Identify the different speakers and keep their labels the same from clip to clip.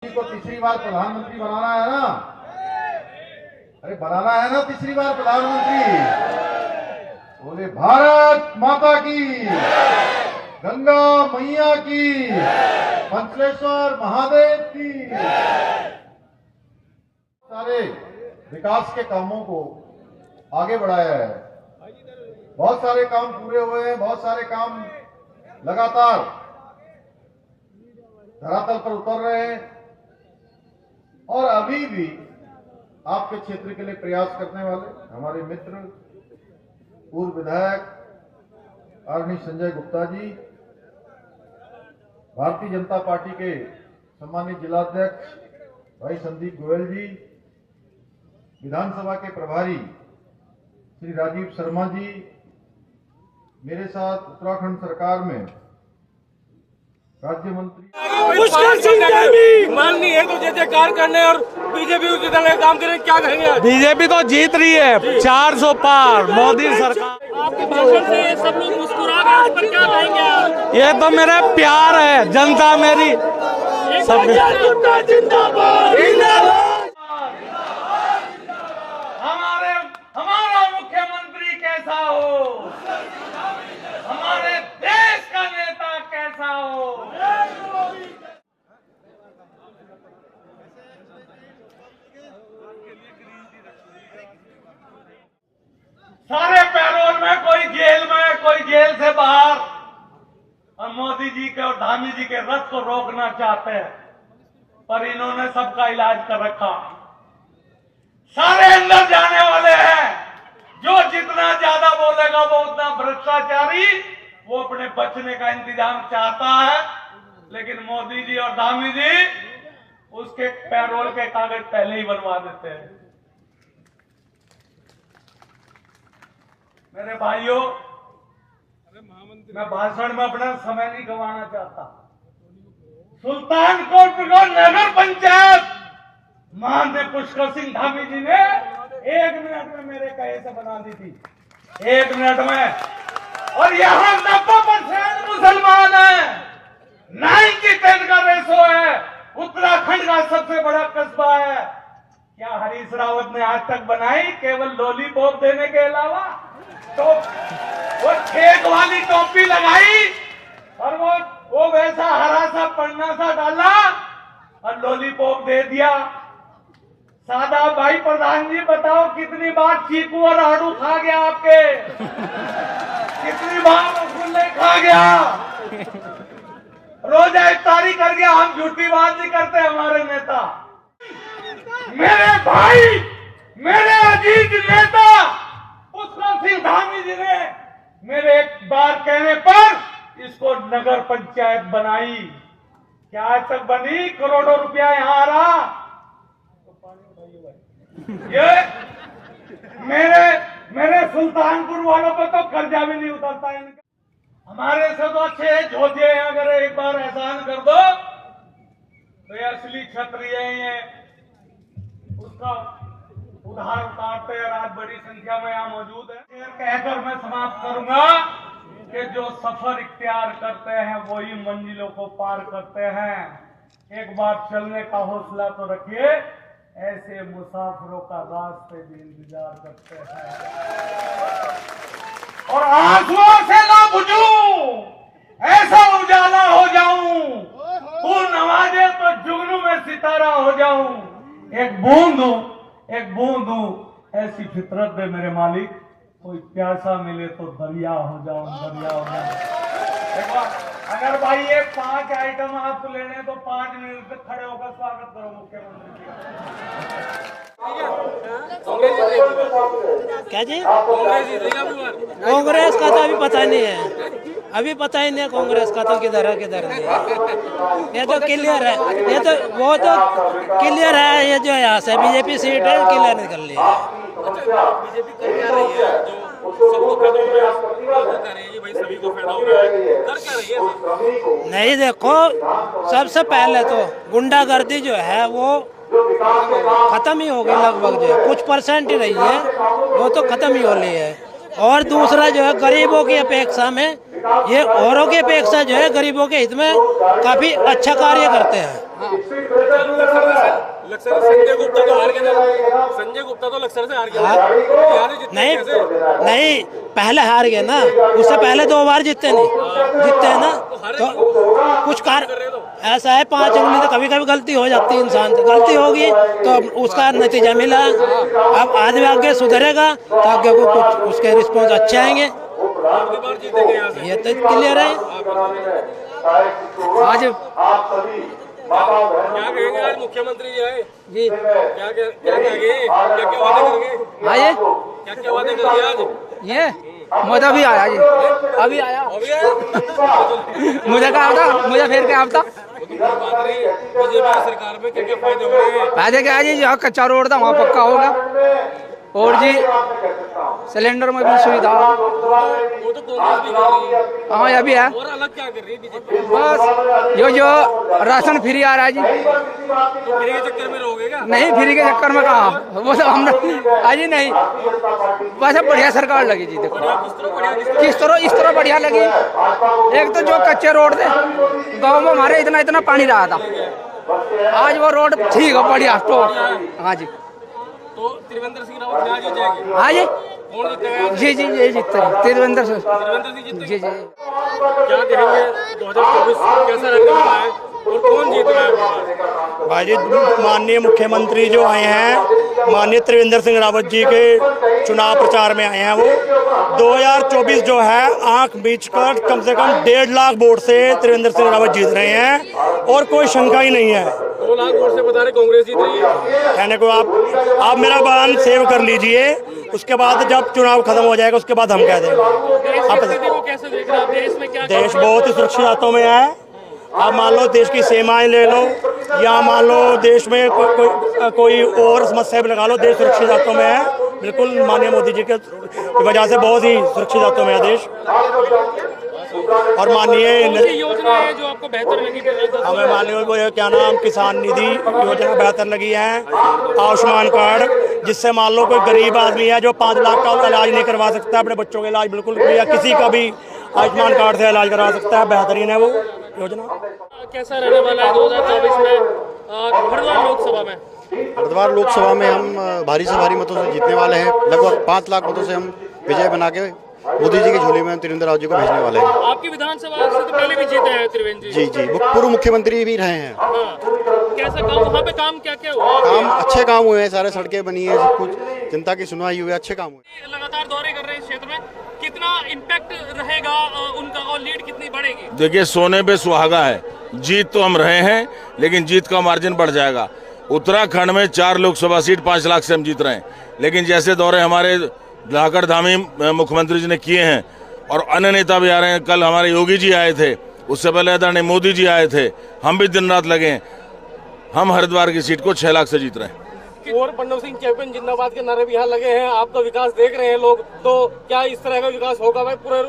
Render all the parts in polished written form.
Speaker 1: को तीसरी बार प्रधानमंत्री बनाना है ना। अरे बनाना है ना तीसरी बार प्रधानमंत्री। बोले भारत माता की, गंगा मैया की, पंचलेश्वर महादेव की। सारे विकास के कामों को आगे बढ़ाया है। बहुत सारे काम पूरे हुए हैं, बहुत सारे काम लगातार धरातल पर उतर रहे हैं और अभी भी आपके क्षेत्र के लिए प्रयास करने वाले हमारे मित्र पूर्व विधायक आदरणीय संजय गुप्ता जी, भारतीय जनता पार्टी के सम्मानित जिलाध्यक्ष भाई संदीप गोयल जी, विधानसभा के प्रभारी श्री राजीव शर्मा जी, मेरे साथ उत्तराखंड सरकार में राज्य मंत्री
Speaker 2: पुष्कर सिंह भी माननी है तो जय जयकार करने और बीजेपी उसी तरह काम करें, क्या कहेंगे?
Speaker 3: बीजेपी तो जीत रही है 400 पार मोदी सरकार।
Speaker 2: आपके भाषण से सब लोग मुस्कुरा गए, इस पर क्या कहेंगे आप?
Speaker 3: ये तो मेरा प्यार है, जनता मेरी सब
Speaker 2: जिंदाबाद।
Speaker 3: हमारा मुख्यमंत्री कैसा हो, हमारे देश का नेता कैसा हो। सारे पैरोल में, कोई जेल में, कोई जेल से बाहर, और मोदी जी के और धामी जी के रथ को रोकना चाहते हैं, पर इन्होंने सबका इलाज कर रखा। सारे अंदर जाने वाले हैं। जो जितना ज्यादा बोलेगा वो उतना भ्रष्टाचारी, वो अपने बचने का इंतजाम चाहता है। लेकिन मोदी जी और धामी जी उसके पैरोल के कागज पहले ही बनवा देते हैं। मेरे भाइयों, मैं भाषण में अपना समय नहीं गंवाना चाहता। सुल्तानकोट को नगर पंचायत माननीय पुष्कर सिंह धामी जी ने 1 मिनट में मेरे कहे से बना दी थी, 1 मिनट में। और यहाँ 90% मुसलमान है, 90-10 का रेशो है। उत्तराखंड का सबसे बड़ा कस्बा है। क्या हरीश रावत ने आज तक बनाई केवल लॉलीपॉप देने के अलावा? तो वो छेद वाली टोपी लगाई और वो वैसा हरा सा पन्ना सा डाला और लॉलीपॉप दे दिया। सादा भाई प्रधान जी बताओ कितनी बार चीकू और आड़ू खा गया आपके? कितनी बार रसगुल्ले खा गया? रोजा इफ्तारी कर गया। हम झूठी बात नहीं करते हमारे नेता। मेरे भाई, मेरे अजीज नेता पुष्कर सिंह धामी जी ने मेरे एक बार कहने पर इसको नगर पंचायत बनाई। क्या आज तक बनी? करोड़ों रुपया यहाँ आ रहा। ये मेरे सुल्तानपुर वालों पर तो कर्जा भी नहीं उतरता इनका। हमारे से तो अच्छे झोजे हैं। अगर एक बार एहसान कर दो तो ये असली क्षत्रिय हैं, ये उसका उधार उतारते हैं। आज बड़ी संख्या में यहाँ मौजूद है। कहकर मैं समाप्त करूंगा कि जो सफर इख्तियार करते हैं वही मंजिलों को पार करते हैं। एक बार चलने का हौसला तो रखिए, ऐसे मुसाफिरों का रास्ते भी इंतजार करते हैं। और आंसुओं से ना बुझूं, ऐसा उजाला हो जाऊं, तू नवाजे तो जुगनू में सितारा हो जाऊं। एक बूंद हूं, ऐसी फितरत दे मेरे मालिक, कोई प्यासा मिले तो दरिया हो जाऊं, दरिया हो जाऊं। अगर भाई ये 5 आइटम आपको लेने तो 5 मिनट तक खड़े होकर स्वागत करो मुख्यमंत्री
Speaker 4: क्या जी? कांग्रेस का तो अभी पता नहीं है, अभी पता ही नहीं है कांग्रेस का तो किधर है किधर नहीं। ये तो क्लियर है, ये तो वो तो क्लियर है। ये जो यहाँ से बीजेपी सीट है क्लियर निकल ली है।
Speaker 2: बीजेपी कर क्या रही है? जो सबको फायदा हो रहा है वो कर रही है, भाई सभी को फायदा हो रहा है, कर क्या रही है?
Speaker 4: नहीं, देखो सबसे पहले तो गुंडागर्दी जो है वो खत्म ही हो गई लगभग। जो है कुछ परसेंट ही रही है, वो तो खत्म ही हो रही है। और दूसरा जो है गरीबों की अपेक्षा में, ये औरों की अपेक्षा जो है गरीबों के हित में काफी अच्छा कार्य करते हैं।
Speaker 2: लक्सर संजय गुप्ता तो हार गया ना, संजय गुप्ता तो लक्सर से हार गया।
Speaker 4: नहीं नहीं, पहले हार गए ना, उससे पहले 2 बार जीते हैं ना, तो कुछ ऐसा है 5 उंगली तो कभी कभी गलती हो जाती है, इंसान से गलती होगी तो उसका नतीजा मिला। अब आगे आगे सुधरेगा तो आगे को कुछ उसके रिस्पॉन्स अच्छे आएंगे, ये तो क्लियर है।
Speaker 2: आज क्या कहेंगे, आज मुख्यमंत्री जी आए
Speaker 4: जी,
Speaker 2: क्या कहेंगे, क्या वादे करेंगे,
Speaker 4: आइए
Speaker 2: क्या वादे करेंगे आज?
Speaker 4: ये मुझे भी आया जी, अभी आया मुझे कहा था, मुझे फिर क्या था
Speaker 2: बीजेपी सरकार में क्या फायदे हो रहे हैं?
Speaker 4: फायदे क्या है जी, जहाँ कच्चा रोड था वहाँ पक्का होगा, और जी सिलेंडर में भी सुविधा,
Speaker 2: वो तो कांग्रेस भी कर रही है,
Speaker 4: हाँ ये भी है।
Speaker 2: और अलग क्या कर रही है बीजेपी?
Speaker 4: बस जो राशन फ्री आ रहा है जी,
Speaker 2: तो फ्री के चक्कर में रहोगे क्या?
Speaker 4: नहीं फ्री के चक्कर में कहा, वो तो हमने अजी नहीं, वैसे बढ़िया सरकार लगी जी। देखो इस तरह बढ़िया लगी। एक तो जो कच्चे रोड थे गाँव में हमारे इतना पानी रहा था, आज वो रोड ठीक है, बढ़िया तो, हाँ जी।
Speaker 2: तो त्रिवेंद्र सिंह रावत आज ही जाएंगे?
Speaker 4: हाँ जी,
Speaker 2: कौन जीतेगा?
Speaker 4: जी ये जीतते हैं त्रिवेंद्र से,
Speaker 2: त्रिवेंद्र सिंह जीतेंगे?
Speaker 4: जी।
Speaker 2: क्या कहेंगे 2024 कैसा रहने वाला है और कौन जीत रहा है?
Speaker 5: भाई जी, माननीय मुख्यमंत्री जो आए हैं, माननीय त्रिवेंद्र सिंह रावत जी के चुनाव प्रचार में आए हैं, वो 2024 जो है आंख बीच कर कम से कम 1.5 लाख वोट से त्रिवेंद्र सिंह रावत जीत रहे हैं, और कोई शंका ही नहीं है।
Speaker 2: 2 लाख वोट से बता रहे कांग्रेस जीत रही है।
Speaker 5: कहने को आप मेरा बयान सेव कर लीजिए, उसके बाद जब चुनाव खत्म हो जाएगा उसके बाद हम कह देंगे।
Speaker 2: आप स्थिति को कैसे देख रहे हैं? देश में क्या
Speaker 5: देश बहुत ही सुरक्षित हाथों में है। आप मान लो देश की सीमाएं ले लो, या मान लो देश में कोई और समस्या भी लगा लो, देश सुरक्षित हाथों में है। बिल्कुल माननीय मोदी जी के वजह से बहुत ही सुरक्षित हाथों में है देश। और माननीय
Speaker 2: योजना है जो आपको बेहतर लगी?
Speaker 5: हमें माननीय क्या नाम किसान निधि योजना बेहतर लगी है, आयुष्मान कार्ड, जिससे मान लो कोई गरीब आदमी है जो 5 लाख का इलाज नहीं करवा सकता, अपने बच्चों का इलाज बिल्कुल, या किसी का भी आयुष्मान कार्ड से इलाज करवा सकता है, बेहतरीन है वो योजना।
Speaker 2: कैसा रहने वाला है 2024 में हरिद्वार लोकसभा में?
Speaker 6: हरिद्वार लोकसभा में हम भारी से भारी मतों से जीतने वाले हैं। लगभग 5 लाख मतों से हम विजय बना के मोदी जी की झोली में त्रिवेंद्र रावत जी को भेजने वाले हैं।
Speaker 2: आपकी विधानसभा से तो पहले भी जीते हैं त्रिवेंद्र जी?
Speaker 6: जी, वो पूर्व मुख्यमंत्री भी रहे हैं।
Speaker 2: हाँ। कैसा काम वहाँ पे, काम क्या क्या हुआ?
Speaker 6: काम अच्छे काम हुए हैं, सारे सड़कें बनी है, सब कुछ जनता की सुनवाई हुई है, अच्छे काम हुए।
Speaker 2: लगातार दौरे कर रहे हैं इस क्षेत्र में, कितना इम्पैक्ट रहेगा उनका और लीड कितनी बढ़ेगी?
Speaker 7: देखिए, सोने पे सुहागा है, जीत तो हम रहे हैं लेकिन जीत का मार्जिन बढ़ जाएगा। उत्तराखंड में 4 लोकसभा सीट 5 लाख से हम जीत रहे हैं, लेकिन जैसे दौरे हमारे लाकर धामी मुख्यमंत्री जी ने किए हैं और अन्य नेता भी आ रहे हैं, कल हमारे योगी जी आए थे, उससे पहले आदरणीय मोदी जी आए थे, हम भी दिन रात लगे हैं, हम हरिद्वार की सीट को 6 लाख से जीत रहे हैं।
Speaker 2: और पंडव सिंह चैंपियन जिंदाबाद के नारे भी यहाँ लगे हैं, आपका विकास देख रहे हैं लोग, तो क्या इस तरह का विकास होगा भाई पूरे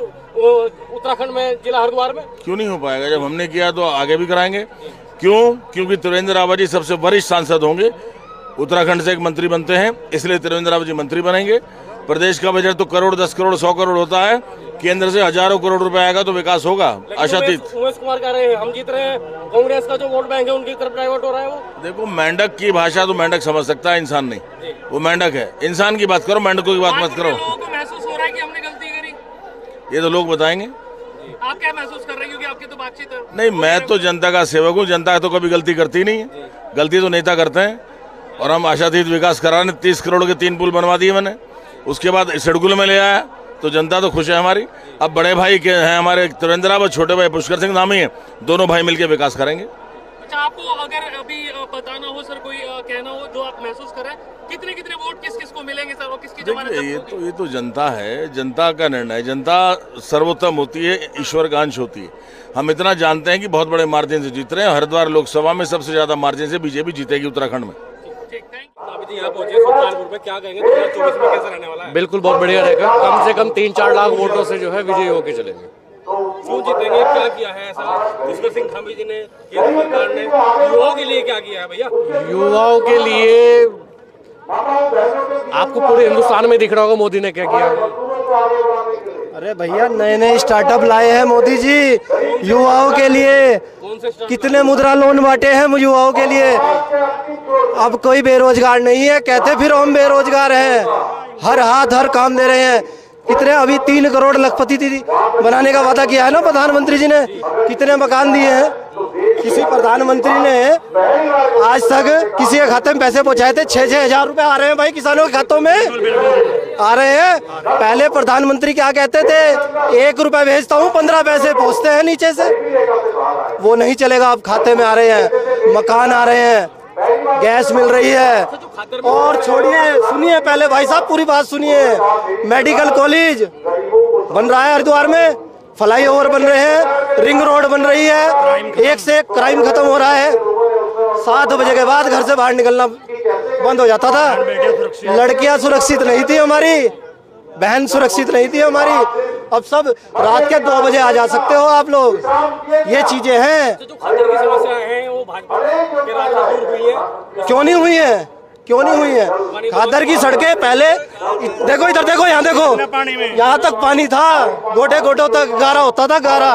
Speaker 2: उत्तराखंड में, जिला हरिद्वार में?
Speaker 7: क्यों नहीं हो पाएगा, जब हमने किया तो आगे भी कराएंगे। क्यों? क्योंकि त्रिवेंद्र रावत जी सबसे वरिष्ठ सांसद होंगे, उत्तराखंड से एक मंत्री बनते हैं, इसलिए त्रिवेंद्र रावत जी मंत्री बनेंगे। प्रदेश का बजट तो करोड़, 10 करोड़, 100 करोड़ होता है, केंद्र से हजारों करोड़ रुपए आएगा तो विकास होगा। आशातीत
Speaker 2: उमेश कुमार कह रहे हैं हम जीत रहे हैं, कांग्रेस का जो वोट बैंक है उनकी तरफ डाइवर्ट हो रहा है। वो
Speaker 7: देखो, मेंढक की भाषा तो मेंढक समझ सकता है, इंसान नहीं, वो मेंढक है। इंसान की बात करो, मेंढकों की बात मत करो।
Speaker 2: लोगों को महसूस हो रहा है कि हमने गलती करी,
Speaker 7: ये तो लोग बताएंगे।
Speaker 2: आप क्या महसूस कर रहे हैं, क्योंकि आपकी तो बातचीत है?
Speaker 7: नहीं, मैं तो जनता का सेवक हूँ, जनता तो कभी गलती करती नहीं है, गलती तो नेता करते हैं। और हम आशातीत विकास कराने 30 करोड़ के 3 पुल बनवा दिए मैंने, उसके बाद शेडगुल में ले आया, तो जनता तो खुश है हमारी। अब बड़े भाई के हैं हमारे त्रिवेंद्र रावत, छोटे भाई पुष्कर सिंह धामी हैं, दोनों भाई मिलकर विकास करेंगे।
Speaker 2: अच्छा, आपको अगर अभी बताना हो सर, कोई कहना हो जो आप महसूस कर रहे हैं, कितने कितने वोट किस किस को मिलेंगे सर, और किसकी जमानत?
Speaker 7: ये तो जनता है, जनता का निर्णय, जनता सर्वोत्तम होती है, ईश्वर का अंश होती है। हम इतना जानते हैं कि बहुत बड़े मार्जिन से जीत रहे हैं। हरिद्वार लोकसभा में सबसे ज्यादा मार्जिन से बीजेपी जीतेगी उत्तराखंड में।
Speaker 2: यहाँ पहुंचे सुल्तानपुर में, क्या कहेंगे 2024 में कैसा रहने वाला है?
Speaker 8: बिल्कुल बहुत बढ़िया रहेगा, कम से कम 3-4 लाख वोटों से जो है विजयी होकर चलेंगे।
Speaker 2: क्यों जीतेंगे, क्या किया है ऐसा पुष्कर सिंह धामी जी ने, केंद्र सरकार ने युवाओं के लिए क्या किया है भैया?
Speaker 8: युवाओं के लिए आपको पूरे हिंदुस्तान में दिख रहा होगा मोदी ने क्या किया।
Speaker 9: अरे भैया, नए नए स्टार्टअप लाए हैं मोदी जी युवाओं के लिए। कितने मुद्रा लोन बांटे हैं मुझे युवाओं के लिए। अब कोई बेरोजगार नहीं है, कहते फिर हम बेरोजगार हैं। हर हाथ हर काम दे रहे हैं। कितने अभी 3 करोड़ लखपति बनाने का वादा किया है ना प्रधानमंत्री जी ने, कितने मकान दिए हैं। किसी प्रधानमंत्री ने आज तक किसी के खाते में पैसे पहुंचाए थे? 6-6 हजार रुपए आ रहे हैं भाई किसानों के खातों में आ रहे हैं। पहले प्रधानमंत्री क्या कहते थे, 1 रुपए भेजता हूँ 15 पैसे पहुंचते हैं नीचे से। वो नहीं चलेगा, अब खाते में आ रहे हैं, मकान आ रहे हैं, गैस मिल रही है। और छोड़िए, सुनिए पहले भाई साहब पूरी बात सुनिए। मेडिकल कॉलेज बन रहा है हरिद्वार में, फ्लाईओवर बन रहे हैं, रिंग रोड बन रही है, एक से एक क्राइम खत्म हो रहा है। 7 बजे के बाद घर से बाहर निकलना बंद हो जाता था। लड़कियां सुरक्षित नहीं थी हमारी, बहन सुरक्षित नहीं थी हमारी। अब सब रात के 2 बजे आ जा सकते हो आप लोग। ये चीजें हैं।
Speaker 2: जो खातर की समस्या है वो भाजपा के राज में दूर हुई है।
Speaker 9: क्यों नहीं हुई है? क्यों नहीं हुई है? खादर की सड़कें पहले देखो, इधर देखो, यहाँ देखो, यहाँ तक पानी था, गोटे गोटों तक गारा होता था, गारा।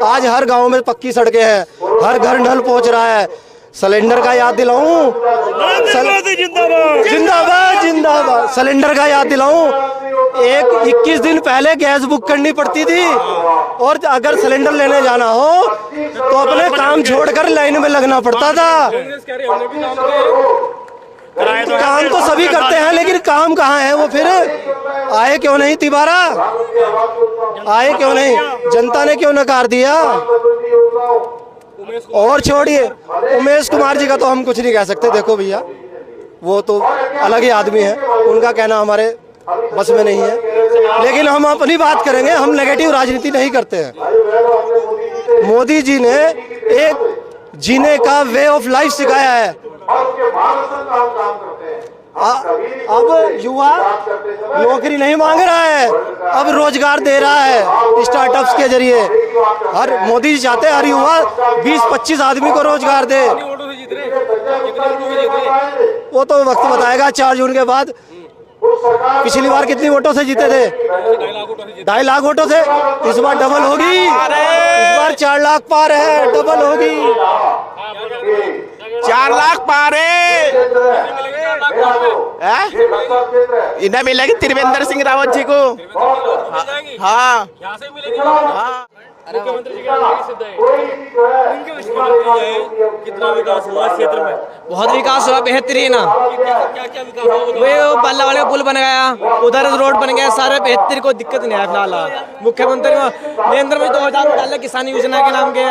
Speaker 9: आज हर गांव में पक्की सड़कें हैं, हर घर नल पहुंच रहा है। सिलेंडर का याद दिलाऊं, जिंदाबाद जिंदाबाद। सिलेंडर का याद दिलाऊं, 21 दिन पहले गैस बुक करनी पड़ती थी, और अगर सिलेंडर लेने जाना हो तो अपने काम छोड़कर लाइन में लगना पड़ता था। काम तो सभी करते हैं, लेकिन काम कहाँ है वो? फिर आए क्यों नहीं तिवारा? आए क्यों नहीं? जनता ने क्यों नकार दिया? और छोड़िए, उमेश कुमार जी का तो हम कुछ नहीं कह सकते। देखो भैया, वो तो अलग ही आदमी है, उनका कहना हमारे बस में नहीं है। लेकिन हम अपनी बात करेंगे, हम नेगेटिव राजनीति नहीं करते हैं। मोदी जी ने एक जीने का वे ऑफ लाइफ सिखाया है। अब युवा नौकरी नहीं मांग रहा है, अब रोजगार दे रहा है स्टार्टअप्स के जरिए। हर मोदी जी चाहते हैं हर युवा 20-25 आदमी को रोजगार दे। वो तो वक्त बताएगा 4 जून के बाद। पिछली बार कितनी वोटों से जीते थे? 2.5 लाख वोटों से। इस बार डबल होगी, इस बार 4 लाख पार है, डबल होगी।
Speaker 10: 4 लाख पार है। इन्हें मिलेगी त्रिवेंद्र सिंह रावत जी को। हाँ,
Speaker 2: मुख्यमंत्री जी कितना विकास हुआ इस क्षेत्र में?
Speaker 11: बहुत विकास हुआ, बेहतरीन।
Speaker 2: क्या क्या विकास हुआ?
Speaker 11: वो बल्ला वाले पुल बन गया, उधर रोड बन गया, सारे बेहतरीन, कोई दिक्कत नहीं है फिलहाल। मुख्यमंत्री नरेंद्र मोदी 2000 डाले किसान योजना के नाम के।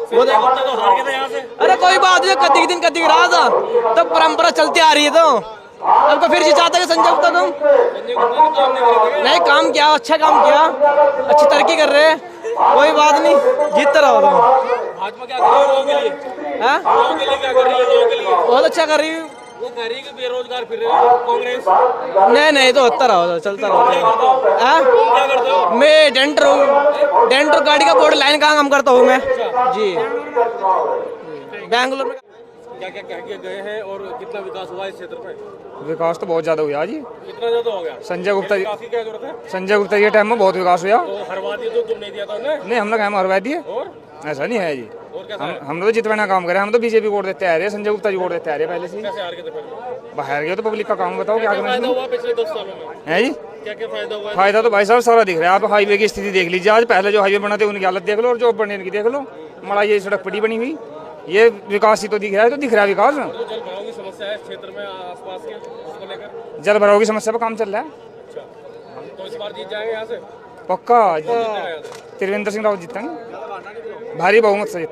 Speaker 2: वो तो हार गए थे यहाँ से।
Speaker 11: अरे कोई बात नहीं, कदी दिन कदी रहा था, तो परंपरा चलती आ रही है। तो अब तो फिर से चाहते हैं संजय गुप्ता तुम नहीं काम किया, अच्छा काम किया, अच्छी तरक्की कर रहे हैं, कोई बात नहीं, जीतते रहो। तुम
Speaker 2: भाजपा क्या कर रही है लोगों के लिए? लोगों के लिए क्या कर रही है? लोगों के लिए
Speaker 11: बहुत अच्छा कर रही है।
Speaker 2: वो कह रही है कि बेरोजगार फिर रहे हो कांग्रेस।
Speaker 11: नहीं तो होता रहो, चलता रहो।
Speaker 2: क्या करते हो?
Speaker 11: मैं डेंटर हूँ, डेंटर गाड़ी का बोर्ड लाइन का काम करता हूँ मैं जी, बैंगलोर में।
Speaker 2: क्या क्या कह के गए हैं और कितना विकास हुआ इस क्षेत्र में?
Speaker 12: विकास तो बहुत ज्यादा हुआ जी।
Speaker 2: कितना ज्यादा हो गया?
Speaker 12: संजय गुप्ता जी,
Speaker 2: काफी क्या जरूरत है?
Speaker 12: संजय गुप्ता के टाइम में बहुत विकास हुआ।
Speaker 2: तो हरवा दिए तो तुम नहीं दिया था उन्हें?
Speaker 12: नहीं, हम लोग हम हरवा दिए,
Speaker 2: और
Speaker 12: ऐसा नहीं है जी।
Speaker 2: और क्या
Speaker 12: हम तो जितवाना काम करे, हम तो बीजेपी वोट देते आ रहे हैं, संजय गुप्ता जी वोट देते आ रहे हैं पहले से।
Speaker 2: कैसे हार गए थे फिर?
Speaker 12: बाहर गए तो पब्लिक का काम बताओ क्या
Speaker 2: फायदा हुआ पिछले 10 सालों में?
Speaker 12: है जी,
Speaker 2: क्या क्या फायदा हुआ?
Speaker 12: फायदा तो भाई साहब सारा दिख रहा है। आप हाईवे की स्थिति देख लीजिए, आज पहले जो हाईवे बना थे उनकी हालत देख लो, और जो बने इनकी देख लो। हमारा ये सड़क पट्टी बनी हुई, ये विकास ही तो दिख रहा है, तो दिख रहा है विकास।
Speaker 2: जल भराव की समस्या है क्षेत्र में आसपास के, उसको लेकर
Speaker 12: जल भराव की समस्या पर काम चल रहा है।
Speaker 2: तो इस बार जीत जाएंगे यहाँ से
Speaker 12: पक्का। त्रिवेंद्र सिंह रावत जीतेंगे, भारी बहुमत से।